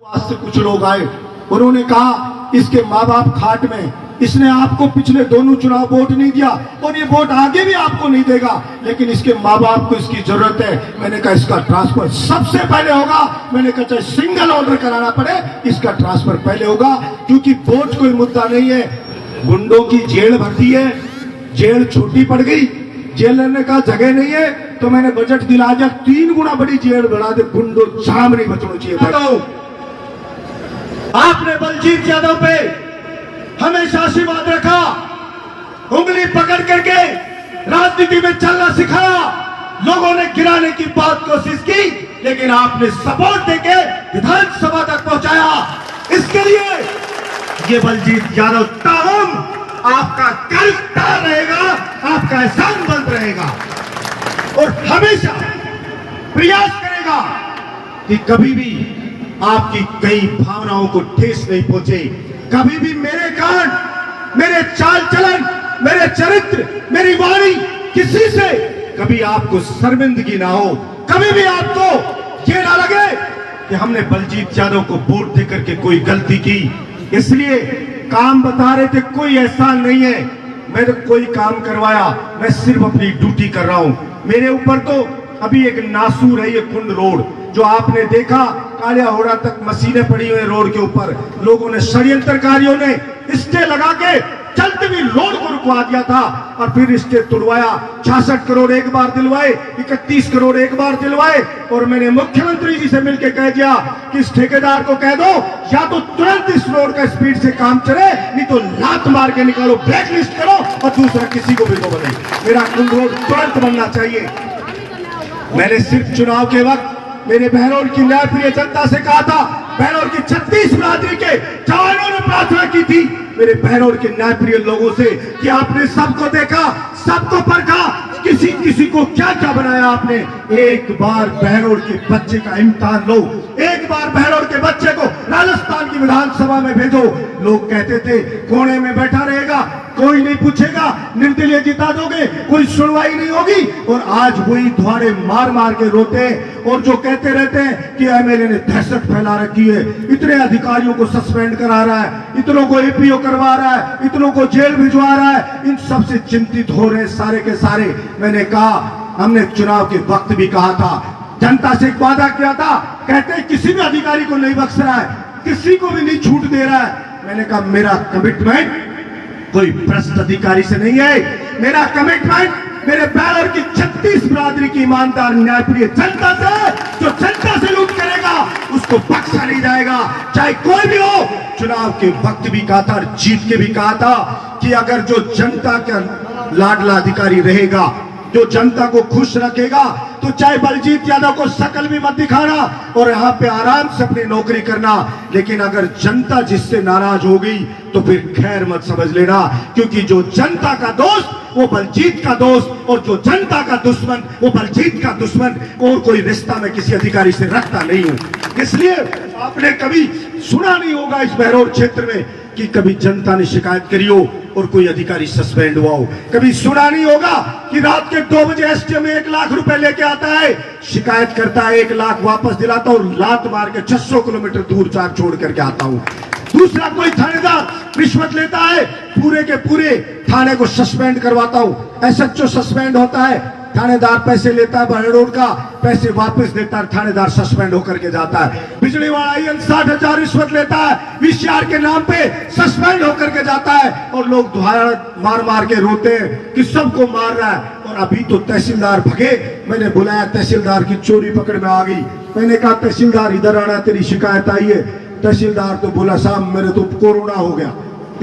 वास्ते कुछ लोग आए, उन्होंने कहा इसके माँ बाप खाट में, इसने आपको पिछले दोनों चुनाव वोट नहीं दिया और ये वोट आगे भी आपको नहीं देगा, लेकिन इसके माँ बाप को इसकी जरूरत है। मैंने कहा इसका ट्रांसफर सबसे पहले होगा। मैंने कहा चाहे सिंगल ऑर्डर कराना पड़े, इसका ट्रांसफर पहले होगा, क्योंकि वोट कोई मुद्दा नहीं है। गुंडों की जेल भरती है, जेल छोटी पड़ गई, जेलर ने कहा जगह नहीं है, तो मैंने बजट दिला दिया 3 गुना बड़ी जेल बढ़ा दे, गुंडों जाम नहीं बचना चाहिए। आपने बलजीत यादव पे हमेशा आशीर्वाद रखा, उंगली पकड़ करके राजनीति में चलना सिखाया, लोगों ने गिराने की बहुत कोशिश की, लेकिन आपने सपोर्ट देके विधानसभा तक पहुंचाया। इसके लिए ये बलजीत यादव ताहम आपका कर्जदार रहेगा, आपका एहसान बंद रहेगा और हमेशा प्रयास करेगा कि कभी भी आपकी कई भावनाओं को ठेस नहीं पहुंचे। कभी भी मेरे कारण, मेरे चाल चलन, मेरे चरित्र, मेरी वाणी किसी से कभी आपको शर्मिंदगी ना हो, कभी भी आपको ये ना लगे कि हमने बलजीत यादव को वोट देकर के कोई गलती की। इसलिए काम बता रहे थे, कोई एहसान नहीं है, मैंने कोई काम करवाया, मैं सिर्फ अपनी ड्यूटी कर रहा हूं। मेरे ऊपर तो अभी एक नासूर है, ये कुंड रोड जो आपने देखा, कालियाहोड़ा तक मशीनें पड़ी हुई रोड के ऊपर, लोगों ने, षड्यंत्रकारियों ने स्टे लगा के चलते भी रोड को रुकवा दिया था और फिर स्टे तुड़वाया। 66 करोड़ एक बार दिलवाए, 31 करोड़ एक बार दिलवाए और मैंने मुख्यमंत्री जी से मिलकर कह दिया कि इस ठेकेदार को कह दो या तो तुरंत इस रोड का स्पीड से काम चले, नहीं तो लात मार के निकालो, ब्लैक लिस्ट करो और दूसरा किसी को भी तो बने। मेरा कुंड रोड तुरंत बनना चाहिए। मैंने सिर्फ चुनाव के वक्त मेरे बहनोर की न्यायप्रिय जनता से कहा था, बहनोर की 36 बिरादरी के जवानों ने प्रार्थना की थी मेरे बहनोर के न्यायप्रिय लोगों से कि आपने सबको देखा, सबको परखा, किसी किसी को क्या क्या बनाया आपने। एक बार बहनोर के बच्चे का इम्तिहान लो, एक बार बहनोर के बच्चे को राजस्थान की विधानसभा में भेजो। लोग कहते थे कोने में बैठा रहेगा, कोई नहीं पूछेगा, निर्दलीय जिता दोगे, कोई सुनवाई नहीं होगी, और आज वही धुआड़े मार मार के रोते हैं और जो कहते रहते हैं कि एमएलए ने दहशत फैला रखी है, इतने अधिकारियों को सस्पेंड करा रहा है, इतनों को एपीओ करवा रहा है, इतनों को जेल भिजवा रहा है, इन सबसे चिंतित हो रहे सारे के सारे। मैंने कहा, हमने चुनाव के वक्त भी कहा था, जनता से एक वादा किया था, कहते हैं किसी भी अधिकारी को नहीं बख्श रहा है, किसी को भी नहीं छूट दे रहा है। मैंने कहा मेरा कमिटमेंट कोई भ्रष्ट अधिकारी से नहीं है, मेरा कमिटमेंट मेरे बैनर की 36 बिरादरी की ईमानदार न्यायप्रिय जनता से, जो जनता से लूट करेगा उसको बख्शा नहीं जाएगा, चाहे कोई भी हो। चुनाव के वक्त भी कहा था, जीत के भी कहा था कि अगर जो जनता का लाडला अधिकारी रहेगा, जो जनता को खुश रखेगा, तो चाहे बलजीत यादव को शकल भी मत दिखाना और यहाँ पे आराम से अपनी नौकरी करना, लेकिन अगर जनता जिससे नाराज हो गई तो फिर खैर मत समझ लेना, क्योंकि जो जनता का दोस्त वो बलजीत का दोस्त और जो जनता का दुश्मन वो बलजीत का दुश्मन, और कोई रिश्ता मैं किसी अधिकारी से रखता नहीं हूं। इसलिए आपने कभी सुना नहीं होगा इस बहरौर क्षेत्र में कि कभी जनता ने शिकायत करी हो और कोई अधिकारी सस्पेंड हुआ हो। कभी सुना नहीं होगा कि रात के 2 बजे एसटीएम में 1 लाख रुपए लेके आता है, शिकायत करता है, 1 लाख वापस दिलाता और लात मार के 600 किलोमीटर दूर चार छोड़ करके आता हूं। दूसरा कोई थानेदार रिश्वत लेता है, पूरे के पूरे थाने को सस्पेंड करवाता हूं। एसएचओ सस्पेंड होता है, थानेदार पैसे लेता है, बहरौर का पैसे वापस देता है, थानेदार सस्पेंड होकर के जाता है। बिजली वाला 60,000 रिश्वत लेता है, वीसीआर के नाम पे सस्पेंड होकर के जाता है और लोग दुहाड़ा मार मार के रोते हैं कि सबको मार रहा है। और अभी तो तहसीलदार भगे, मैंने बुलाया, तहसीलदार की चोरी पकड़ में आ गई। मैंने कहा तहसीलदार इधर आना, तेरी शिकायत आई है। तहसीलदार तो बोला साहब मेरे तो कोरोना हो गया,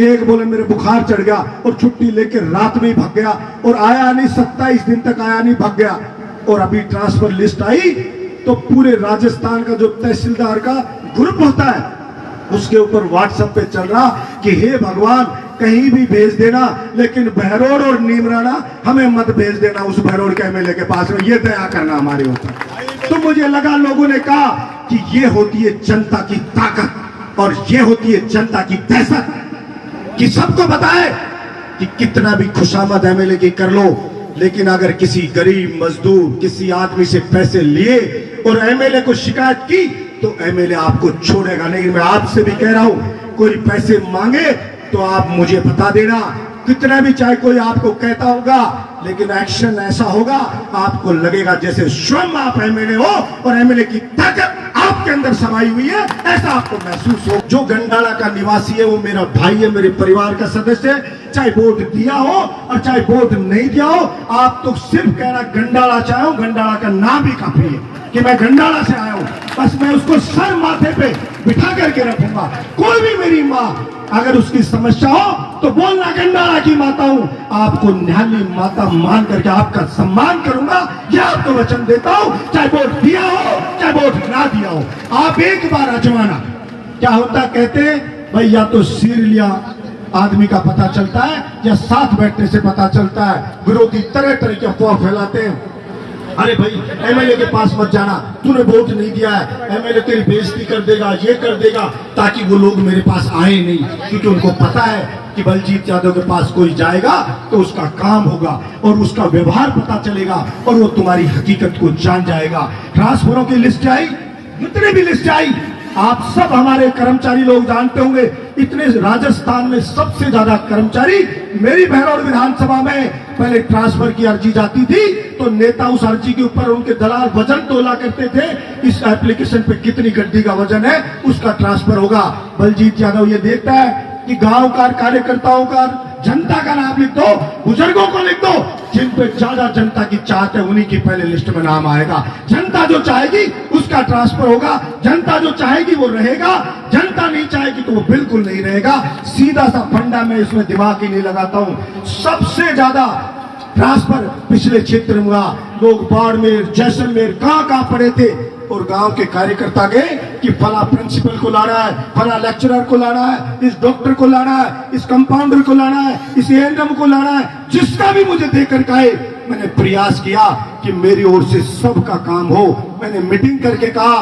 एक बोले मेरे बुखार चढ़ गया और छुट्टी लेकर रात में ही भाग गया और आया नहीं, 27 दिन तक आया नहीं, भाग गया। और अभी ट्रांसफर लिस्ट आई तो पूरे राजस्थान का जो तहसीलदार का ग्रुप होता है उसके ऊपर व्हाट्सएप पे चल रहा कि हे भगवान कहीं भी भेज देना, लेकिन बहरौर और नीमराना हमें मत भेज देना उस बहरौर के एमएलए के पास में, ये दया करना हमारे ऊपर। तो मुझे लगा लोगों ने कहा कि ये होती है जनता की ताकत और ये होती है जनता की दहशत, कि सबको बताए कि कितना भी खुशामद एमएलए की कर लो, लेकिन अगर किसी गरीब मजदूर किसी आदमी से पैसे लिए और एमएलए को शिकायत की तो एमएलए आपको छोड़ेगा नहीं। मैं आपसे भी कह रहा हूं, कोई पैसे मांगे तो आप मुझे बता देना, कितना भी, चाहे कोई आपको कहता होगा, लेकिन एक्शन ऐसा होगा आपको लगेगा जैसे स्वयं आप एमएलए हो और एमएलए की ताकत आपके अंदर समाई हुई है, ऐसा आपको महसूस हो। जो गंडाला का निवासी है वो मेरा भाई है, मेरे परिवार का सदस्य है, चाहे वोट दिया हो और चाहे वोट नहीं दिया हो। आप तो सिर्फ कहना गंडाला चाहे, गंडाला का नाम ही काफी है कि मैं गंडाला से आया हूं, बस मैं उसको सर माथे पे बिठा करके रखूंगा। कोई भी मेरी माँ अगर उसकी समस्या हो तो बोलना गंडाला की माता हूं, आपको न्याली माता मान करके आपका सम्मान करूंगा, यह आपको वचन देता हूं। चाहे वोट दिया हो चाहे वोट ना दिया हो, आप एक बार आजमाना। क्या होता कहते भाई, या तो सिर लिया आदमी का पता चलता है या साथ बैठने से पता चलता है। विरोधी तरह तरह के अफवाह फैलाते हैं, अरे भाई एमएलए के पास मत जाना, तूने वोट नहीं दिया है, एमएलए तेरी बेइज्जती कर देगा, ये कर देगा, ताकि वो लोग मेरे पास आए नहीं, क्योंकि उनको पता है कि बलजीत यादव के पास कोई जाएगा तो उसका काम होगा और उसका व्यवहार पता चलेगा और वो तुम्हारी हकीकत को जान जाएगा। ट्रांसफरों की लिस्ट आई, जितने भी लिस्ट आई, आप सब हमारे कर्मचारी लोग जानते होंगे, इतने राजस्थान में सबसे ज्यादा कर्मचारी मेरी बहरौल विधानसभा में पहले ट्रांसफर की अर्जी जाती थी तो नेता उस अर्जी के ऊपर उनके दलाल वजन तोला करते थे, इस एप्लीकेशन पे कितनी गड्डी का वजन है उसका ट्रांसफर होगा। बलजीत यादव ये देखता है कि गांव का, कार्यकर्ताओं का, जनता का नाम लिख दो, बुजुर्गों को लिख दो, जिन पे ज्यादा जनता की चाहत है उन्हीं की पहले लिस्ट में नाम आएगा। जनता जो चाहेगी उसका ट्रांसफर होगा, जनता जो चाहेगी वो रहेगा, जनता नहीं चाहेगी तो वो बिल्कुल नहीं रहेगा। सीधा सा फंडा, में इसमें दिमाग ही नहीं लगाता हूं। सबसे ज्यादा ट्रांसफर पिछले क्षेत्र में हुआ, लोग बाड़मेर, जैसलमेर, कहां पड़े थे और गांव के कार्यकर्ता गए कि फला प्रिंसिपल को लाना है, फला लेक्चरर को लाना है, इस डॉक्टर को लाना है, इस कंपाउंडर को लाना है, इस एएनएम को लाना है, जिसका भी मुझे देकर कहे। मैंने प्रयास किया कि मेरी ओर से सबका काम हो। मैंने मीटिंग करके कहा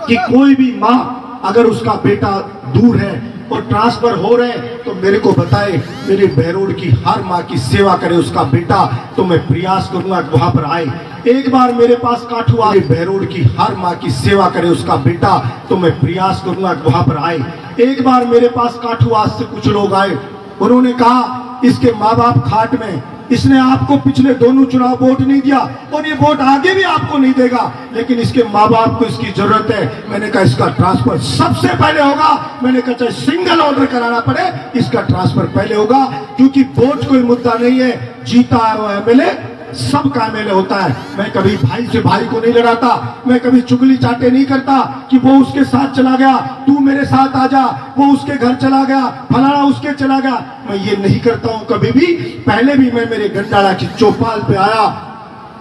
कि कोई भी माँ अगर उसका बेटा दूर है और ट्रांसफर हो रहे तो मेरे को बताए, मेरे बहरोड की हर माँ की सेवा करे उसका बेटा, तो मैं प्रयास करूंगा कि वहां पर आए। एक बार मेरे पास काठू आए, बहरोड की हर माँ की सेवा करे उसका बेटा, तो मैं प्रयास करूंगा कि वहां पर आए। एक बार मेरे पास काठू आज से कुछ लोग आए, उन्होंने कहा इसके माँ बाप खाट में, इसने आपको पिछले दोनों चुनाव वोट नहीं दिया और ये वोट आगे भी आपको नहीं देगा, लेकिन इसके माँ बाप को इसकी जरूरत है। मैंने कहा इसका ट्रांसफर सबसे पहले होगा। मैंने कहा चाहे सिंगल ऑर्डर कराना पड़े, इसका ट्रांसफर पहले होगा, क्योंकि वोट कोई मुद्दा नहीं है। जीता एमएलए सबका एमएलए होता है। मैं कभी भाई से भाई को नहीं लड़ाता, मैं कभी चुगली चाटे नहीं करता कि वो उसके साथ चला गया, तू मेरे साथ आ जा, वो उसके घर चला गया, फलाना उसके चला गया, मैं ये नहीं करता हूं कभी भी। पहले भी मैं मेरे गंडाला की चौपाल पे आया,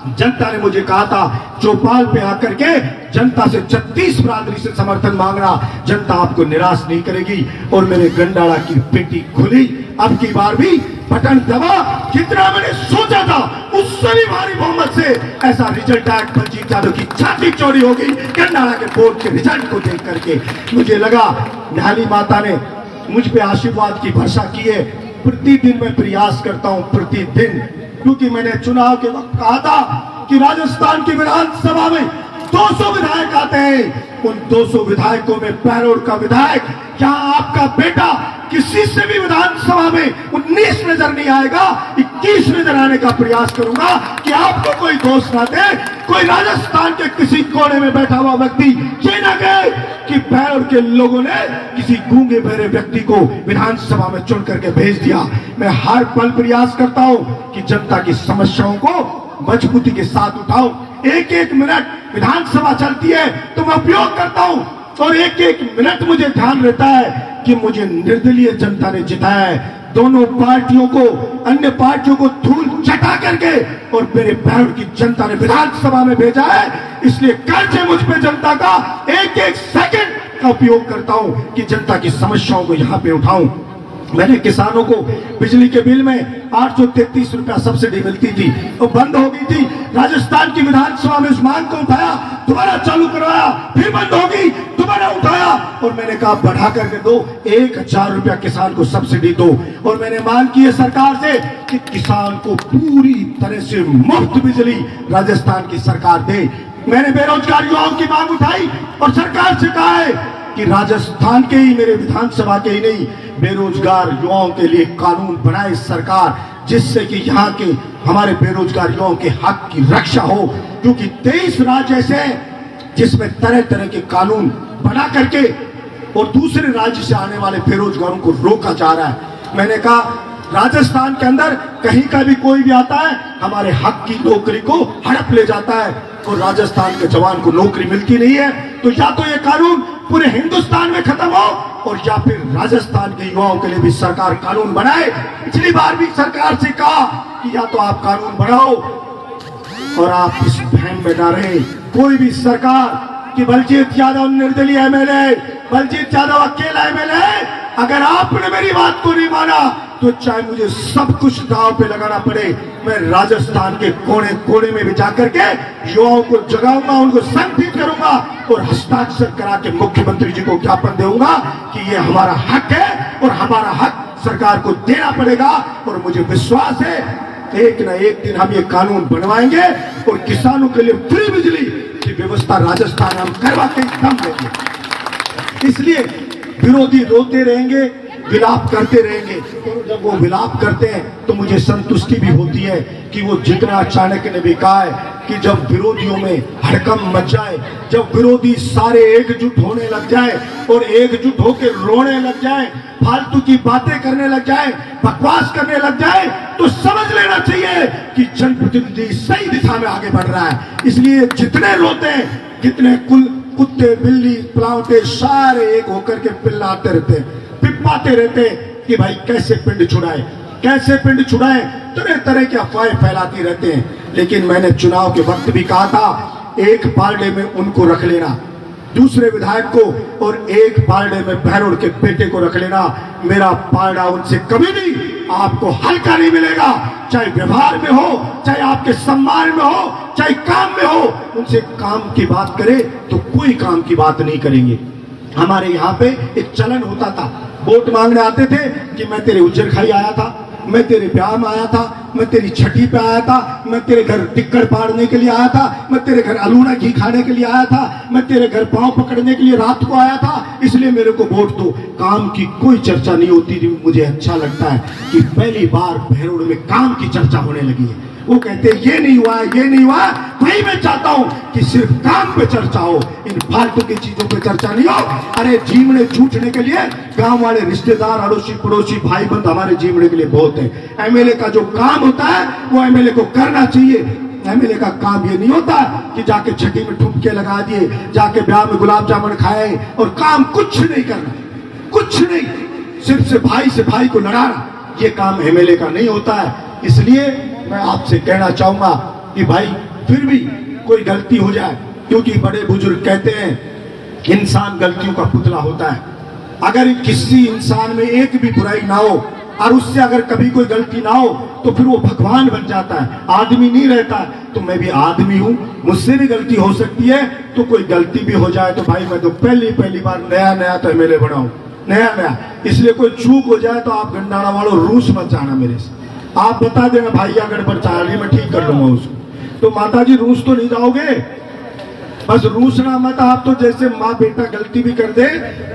जनता ने मुझे कहा था चौपाल पे आकर के जनता से 36 बिरादरी से समर्थन मांगना, जनता आपको निराश नहीं करेगी। और मेरे गंडाला की पेटी खुली, अब की बार भी बटन दबा, जितना मैंने सोचा था उससे भी भारी बहुमत से ऐसा रिजल्ट आया। बलजीत यादव की छाती चौड़ी हो गई गंडाला के वोट के रिजल्ट को देख करके। मुझे लगा न्याली माता ने मुझ पे आशीर्वाद की वर्षा की है। प्रतिदिन मैं प्रयास करता हूं, प्रतिदिन, क्योंकि मैंने चुनाव के वक्त कहा था कि राजस्थान की विधानसभा में 200 विधायक आते हैं, उन 200 विधायकों में बहरोड का विधायक, क्या आपका बेटा किसी से भी विधानसभा में 19 नजर नहीं आएगा, 21 नजर आने का प्रयास करूंगा कि आपको कोई दोष ना दे, कोई राजस्थान के किसी कोने में बैठा हुआ व्यक्ति ये ना कहे कि बहरोड के लोगों ने किसी गूंगे बहरे व्यक्ति को विधानसभा में चुन करके भेज दिया। मैं हर पल प्रयास करता हूं कि जनता की समस्याओं को मजबूती के साथ उठाऊं। एक एक मिनट विधानसभा चलती है तो मैं उपयोग करता हूं और एक एक मिनट मुझे ध्यान रहता है कि मुझे निर्दलीय जनता ने जिताया है। दोनों पार्टियों को, अन्य पार्टियों को धूल चटा करके और मेरे बहरोड की जनता ने विधानसभा में भेजा है, इसलिए कर्ज है मुझ पे जनता का। एक एक सेकंड का उपयोग करता हूं कि जनता की समस्याओं को यहां पे उठाऊं। मैंने किसानों को बिजली के बिल में 833 रुपया सब्सिडी मिलती थी, वो बंद हो गई थी। राजस्थान की विधानसभा में उस मांग को उठाया, दोबारा चालू करवाया, फिर बंद हो गई, दोबारा उठाया और मैंने कहा बढ़ा करके दो, 1000 रुपया किसान को सब्सिडी दो। और मैंने मांग की है सरकार से कि किसान को पूरी तरह से मुफ्त बिजली राजस्थान की सरकार दे। मैंने बेरोजगार युवाओं की मांग उठाई और सरकार से कहा है कि राजस्थान के ही, मेरे विधानसभा के ही नहीं, बेरोजगार युवाओं के लिए कानून बनाए सरकार, जिससे कि यहाँ के हमारे बेरोजगार युवाओं के हक की रक्षा हो। क्योंकि 23 राज्य ऐसे हैं जिसमें तरह तरह के कानून बना करके और दूसरे राज्य से आने वाले बेरोजगारों को रोका जा रहा है। मैंने कहा राजस्थान के अंदर कहीं का भी कोई भी आता है, हमारे हक की नौकरी को हड़प ले जाता है और राजस्थान के जवान को नौकरी मिलती नहीं है। तो या तो ये कानून पूरे हिंदुस्तान में खत्म हो और या फिर राजस्थान के युवाओं के लिए भी सरकार कानून बनाए। पिछली बार भी सरकार से कहा कि या तो आप कानून बनाओ और आप इस बहन में डालें कोई भी सरकार कि बलजीत यादव निर्दलीय एमएलए, बलजीत यादव अकेला एमएलए, अगर आपने मेरी बात को नहीं माना तो चाहे मुझे सब कुछ दांव पे लगाना पड़े, मैं राजस्थान के कोने कोने में भी जाकर के युवाओं को जगाऊंगा, उनको संगठित करूंगा और हस्ताक्षर करा के मुख्यमंत्री जी को ज्ञापन दूंगा कि ये हमारा हक है और हमारा हक सरकार को देना पड़ेगा। और मुझे विश्वास है एक न एक दिन हम ये कानून बनवाएंगे और किसानों के लिए फ्री बिजली की व्यवस्था राजस्थान हम करवा के दम लेंगे। इसलिए विरोधी रोते रहेंगे, विलाप करते रहेंगे, और जब वो विलाप करते हैं तो मुझे संतुष्टि भी होती है कि वो जितना चाणक्य ने भी कहा है कि जब विरोधियों में हड़कंप मच जाए, जब विरोधी सारे एकजुट होने लग जाए और एकजुट होकर रोने लग जाए, फालतू की बातें करने लग जाए, बकवास करने लग जाए, तो समझ लेना चाहिए कि जनप्रतिनिधि सही दिशा में आगे बढ़ रहा है। इसलिए जितने रोते हैं, जितने कुत्ते बिल्ली प्लावटे सारे एक होकर के पिल्लाते रहते हैं, पिपाते रहते हैं कि भाई कैसे पिंड छुड़ाए, कैसे पिंड छुड़ाए, तरह तरह की अफवाहें फैलाती रहते हैं। लेकिन मैंने चुनाव के वक्त भी कहा था एक पार्ले में उनको रख लेना, दूसरे विधायक को, और एक पार्ले में बहरोड़ के बेटे को रख लेना। मेरा पार्ला उनसे कभी नहीं आपको हल्का नहीं मिलेगा, चाहे व्यवहार में हो, चाहे आपके सम्मान में हो, चाहे काम में हो। उनसे काम की बात करे तो कोई काम की बात नहीं करेंगे। हमारे यहाँ पे एक चलन होता था, वोट मांगने आते थे कि मैं तेरे उज्जर खाई आया था, मैं तेरे ब्याह में आया था, मैं तेरी छठी पे आया था, मैं तेरे घर टिक्कर पाड़ने के लिए आया था, मैं तेरे घर अलूना घी खाने के लिए आया था, मैं तेरे घर पांव पकड़ने के लिए रात को आया था, इसलिए मेरे को वोट दो। काम की कोई चर्चा नहीं होती थी। मुझे अच्छा लगता है कि पहली बार बहरोड़ में काम की चर्चा होने लगी है। वो कहते हैं ये नहीं हुआ, ये नहीं हुआ, भाई मैं चाहता हूं कि सिर्फ काम पे चर्चा हो, इन फालतू की चीजों पे चर्चा नहीं हो। अरे जीवने जूझने के लिए गांव वाले रिश्तेदार, अड़ोसी पड़ोसी, भाई बंद हमारे जीवने के लिए बहुत है। एमएलए का जो काम होता है वो एमएलए को करना चाहिए। एमएलए का काम ये नहीं होता कि जाके छठी में ठुमके लगा दिए, जाके ब्याह में गुलाब जामुन खाए और काम कुछ नहीं करना, कुछ नहीं, सिर्फ से भाई को लड़ाना, ये काम एमएलए का नहीं होता है। इसलिए मैं आपसे कहना चाहूंगा कि भाई फिर भी कोई गलती हो जाए, क्योंकि बड़े बुजुर्ग कहते हैं इंसान गलतियों का पुतला होता है। अगर किसी इंसान में एक भी बुराई ना हो और उससे अगर कभी कोई गलती ना हो तो फिर वो भगवान बन जाता है, आदमी नहीं रहता। तो मैं भी आदमी हूं, मुझसे भी गलती हो सकती है। तो कोई गलती भी हो जाए तो भाई मैं तो पहली बार नया तो एमएलए बना हूं, नया। इसलिए कोई चूक हो जाए तो आप गंडाना वालों रूस मत जाना मेरे से, आप बता देना भैया गड़बड़ चाह रही, मैं ठीक कर लूंगा उसको। तो माता जी रूस तो नहीं जाओगे, बस रूसना मत। आप तो जैसे माँ बेटा गलती भी कर दे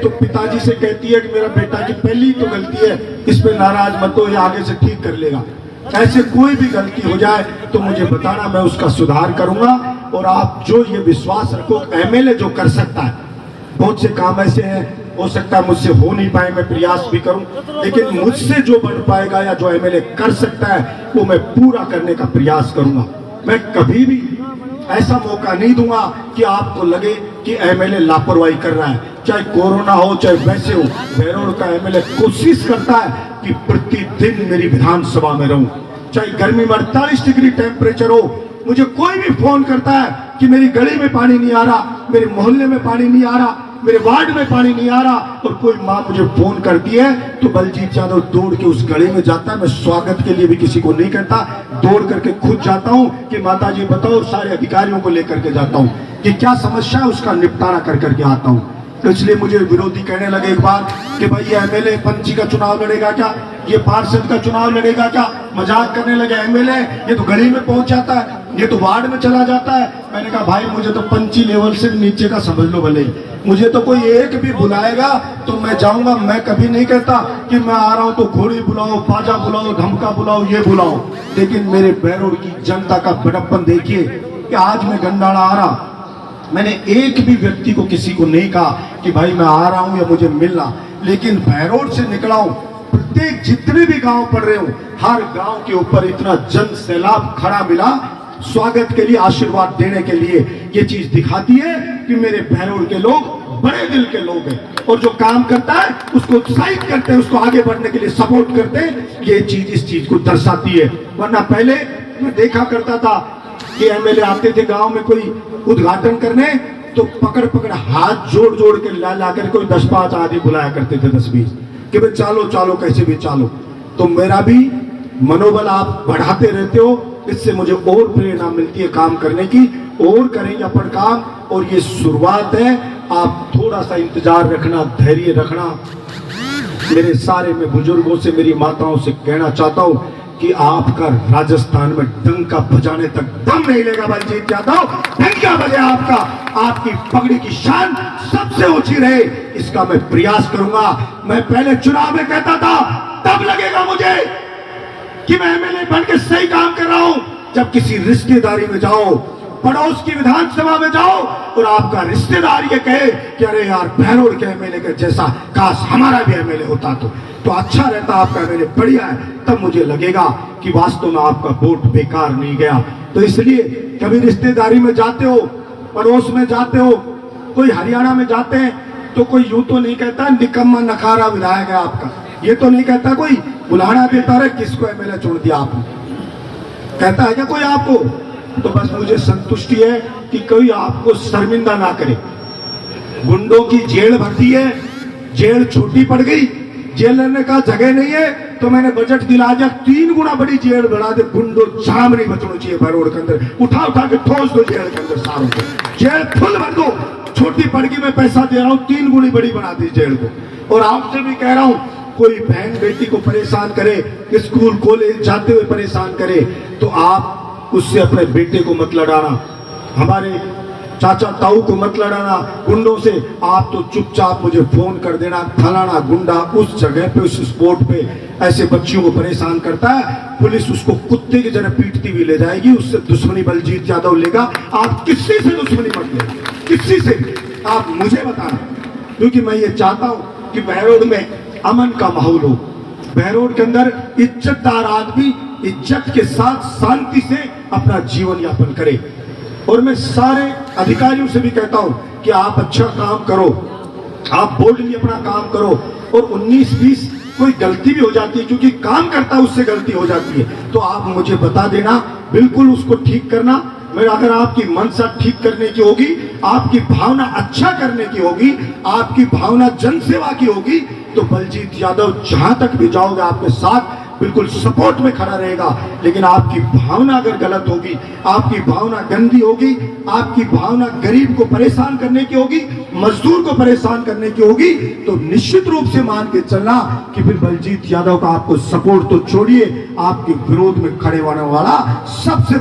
तो पिताजी से कहती है कि मेरा बेटा की पहली तो गलती है, इस पे नाराज मत हो, ये आगे से ठीक कर लेगा। ऐसे कोई भी गलती हो जाए तो मुझे बताना, मैं उसका सुधार करूंगा। और आप जो ये विश्वास रखो, एमएलए जो कर सकता है, बहुत से काम ऐसे हैं हो सकता है मुझसे हो नहीं पाए, मैं प्रयास भी करूं, लेकिन मुझसे जो बन पाएगा या जो एमएलए कर सकता है वो मैं पूरा करने का प्रयास करूंगा। मैं कभी भी ऐसा मौका नहीं दूंगा कि आपको लगे कि एमएलए लापरवाही कर रहा है, चाहे कोरोना हो चाहे वैसे हो। बहरोड़ का एमएलए कोशिश करता है कि प्रतिदिन मेरी विधानसभा में रहूं, चाहे गर्मी में 48 डिग्री टेम्परेचर हो। मुझे कोई भी फोन करता है कि मेरी गली में पानी नहीं आ रहा, मेरे मोहल्ले में पानी नहीं आ रहा, मेरे वार्ड में पानी नहीं आ रहा, और कोई माँ मुझे फोन करती है तो बलजीत यादव दौड़ के उस गली में जाता है। मैं स्वागत के लिए भी किसी को नहीं करता, दौड़ करके खुद जाता हूँ कि माता जी बताओ, सारे अधिकारियों को लेकर के जाता हूँ कि क्या समस्या है, उसका निपटारा कर करके आता हूँ। तो इसलिए मुझे विरोधी कहने लगे एक बार कि भाई ये एमएलए पंची का चुनाव लड़ेगा क्या, ये पार्षद का चुनाव लड़ेगा क्या। मजाक करने लगे, एमएलए ये तो गली में पहुंच जाता है, ये तो वार्ड में चला जाता है, मैंने कहा भाई मुझे तो पंची लेवल से नीचे का समझ लो भले ही, मुझे तो कोई एक भी बुलाएगा तो मैं जाऊंगा। मैं कभी नहीं कहता कि मैं आ रहा हूं तो घोड़ी बुलाओ, बाजा बुलाओ, धमका बुलाओ, ये बुलाओ। लेकिन मेरे बहरोड की जनता का बड़प्पन देखिए कि आज मैं गंडाड़ा आ रहा, मैंने एक भी व्यक्ति को किसी को नहीं कहा कि भाई मैं आ रहा हूं या मुझे मिलना, लेकिन बहरोड से निकला हूं, प्रत्येक जितने भी गांव पड़ रहे हो, हर गांव के ऊपर इतना जन सैलाब खड़ा मिला स्वागत के लिए, आशीर्वाद देने के लिए। ये चीज दिखाती है कि मेरे बहरोड के लोग बड़े दिल के लोग हैं और जो काम करता है उसको उत्साहित करते हैं, उसको आगे बढ़ने के लिए सपोर्ट करते हैं। ये चीज इस चीज को दर्शाती है। वरना पहले मैं देखा करता था कि एमएलए आते थे गांव में कोई उद्घाटन करने, तो पकड़ पकड़ हाथ जोड़ जोड़ के ला कर कोई 10-5 आदमी बुलाया करते थे, 10-20, कि भाई चालो चालो कैसे भी चालो। तो मेरा भी मनोबल आप बढ़ाते रहते हो, इससे मुझे और प्रेरणा मिलती है काम करने की, और करेंगे अपन काम। और ये शुरुआत है, आप थोड़ा सा इंतजार रखना, धैर्य रखना। मेरे सारे मैं बुजुर्गों से, मेरी माताओं से कहना चाहता हूं कि आपका राजस्थान में डंका बजाने तक दम नहीं लेगा बलजीत यादव। डंका बजे आपका, आपकी पगड़ी की शान सबसे ऊंची रहे, इसका मैं प्रयास करूंगा। मैं पहले चुनाव में कहता था, तब लगेगा मुझे कि मैं एमएलए बन के सही काम कर रहा हूं जब किसी रिश्तेदारी में जाओ, पड़ोस की विधानसभा में जाओ और आपका रिश्तेदार ये कहे कि अरे यार बहरोड के एमएलए के जैसा काश हमारा भी एमएलए होता तो अच्छा रहता, आपका एमएलए बढ़िया है, तब मुझे लगेगा कि वास्तव में आपका वोट बेकार नहीं गया। तो इसलिए कभी रिश्तेदारी में जाते हो, पड़ोस में जाते हो, कोई हरियाणा में जाते हैं तो कोई यूं तो नहीं कहता निकम्मा नकारा विधायक है आपका, ये तो नहीं कहता कोई, बुलाना देता रहे किसको एमएलए छोड़ दिया आपने, कहता है क्या कोई आपको? तो बस मुझे संतुष्टि है कि कोई आपको शर्मिंदा ना करे। गुंडों की जेल भर दी है, जेल छोटी पड़ गई, जेलर ने कहा जगह नहीं है तो मैंने बजट दिला दिया 3 गुना बड़ी जेल बढ़ा दे। गुंडों जाम नहीं बचना चाहिए बहरोड के अंदर, उठा उठा के ठोस दो जेल के अंदर सारों को, जेल फुल भर दो। छोटी पड़ गई, मैं पैसा दे रहा हूँ, 3 गुनी बड़ी बना दी जेल को। और आपसे भी कह रहा हूँ, कोई बहन बेटी को परेशान करे, स्कूल कॉलेज जाते हुए परेशान करे, तो आप उससे अपने बेटे को मत लड़ाना, हमारे चाचा ताऊ को मत लड़ाना गुंडों से। आप तो चुपचाप मुझे फोन कर देना, फलाना गुंडा उस जगह पे, उस स्पॉट पे ऐसे बच्चियों को परेशान करता है, पुलिस उसको कुत्ते की तरह पीटती हुई ले जाएगी, उससे दुश्मनी बलजीत यादव लेगा। आप किसी से दुश्मनी मत ले, किसी से, आप मुझे बताना, क्योंकि मैं ये चाहता हूं कि बहरोड में अमन का माहौल हो, बहरोड के अंदर इज्जतदार आदमी इज्जत के साथ शांति से अपना जीवन यापन करे। और मैं सारे अधिकारियों से भी कहता हूं कि आप अच्छा काम करो, आप बोल्डली अपना काम करो, और 19-20 कोई गलती भी हो जाती है, क्योंकि काम करता है उससे गलती हो जाती है, तो आप मुझे बता देना, बिल्कुल उसको ठीक करना। मेरा अगर आपकी मनसा ठीक करने की होगी, आपकी भावना अच्छा करने की होगी, आपकी भावना जनसेवा की होगी, तो बलजीत यादव जहां तक भी जाओगे आपके साथ बिल्कुल सपोर्ट में खड़ा रहेगा। लेकिन आपकी भावना अगर गलत होगी, आपकी भावना गंदी होगी, आपकी भावना गरीब को परेशान करने की होगी, मजदूर को परेशान करने की होगी, तो निश्चित रूप से मान के चलना कि फिर बलजीत यादव का आपको सपोर्ट तो छोड़िए, आपके विरोध में खड़े होने वाला सबसे